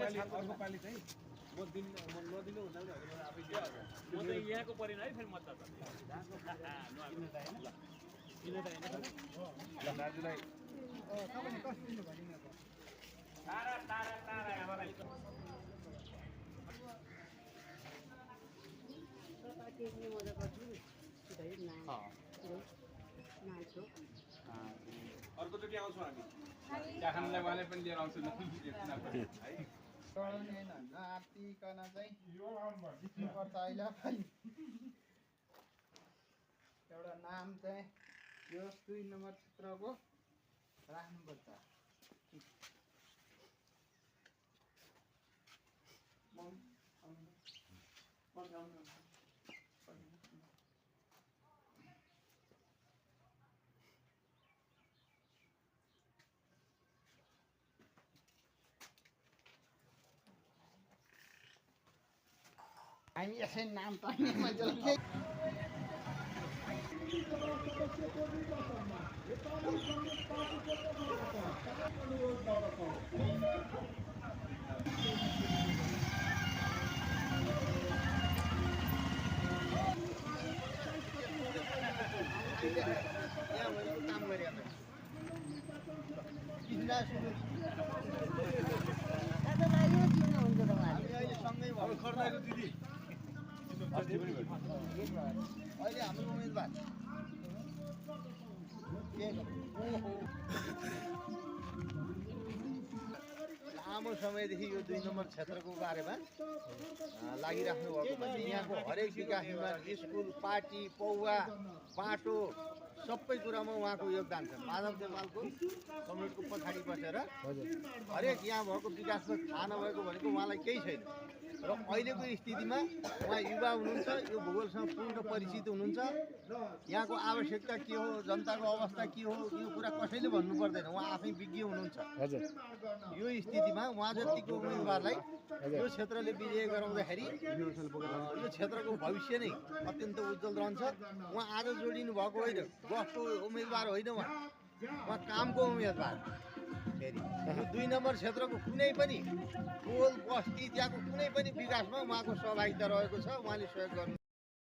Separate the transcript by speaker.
Speaker 1: अर्को पालि चाहिँ म नदिनु हुँदा पनि हजुर आफै
Speaker 2: म त यहाँको परेन है फेरि मतदाता
Speaker 1: दाजुलाई
Speaker 3: तपाईँले कस्तो दिनु भयो
Speaker 2: तारा तारा तारा
Speaker 1: अर्कोचोटि आउँछौँ हामी
Speaker 4: चिया खानलाई उहाँले पनि लिएर आउँछु
Speaker 1: है
Speaker 3: चढाउने नातिकन चाहिँ पर्छ अहिले पनि एउटा नाम चाहिँ यो 2 नम्बर क्षेत्रको राख्नुपर्छ हामी यसै नाम पाउने मान्छेलाई काम गरे अहिले सँगै भयो
Speaker 1: खर्दाइलो दिदी
Speaker 3: अहिले हाम्रो उम्मेदवार लामो समयदेखि यो 2 नम्बर क्षेत्रको बारेमा लागिराख्नु भएको छ यहाँको हरेक विकासमा स्कुल पार्टी पौवा बाटो सबै कुरामा उहाँको योगदान छ माधव देवालको कमरेडको पछाडि बसेर हरेक यहाँ भएको विकासमा थाहा नभएको भनेको उहाँलाई केही छैन र अहिलेको स्थितिमा उहाँ युवा हुनुहुन्छ यो भूगोलसँग पूर्ण परिचित हुनुहुन्छ यहाँको आवश्यकता के हो जनताको अवस्था के हो यो कुरा कसैले भन्नु पर्दैन उहाँ आफै विज्ञ हुनुहुन्छ यो स्थितिमा उहाँ जतिको उम्मेदवारलाई यो क्षेत्रले विजय गराउँदाखेरि यो क्षेत्रको भविष्य नै अत्यन्त उज्जवल रहन्छ उहाँ आज जोडिनु भएको होइन गफको उम्मेदवार होइन उहाँ कामको उम्मेदवार फेरि यो 2 नम्बर क्षेत्रको कुनै पनि टोल बस्ती त्यहाँको कुनै पनि विकासमा उहाँको सहभागिता रहेको छ उहाँले सहयोग गर्नु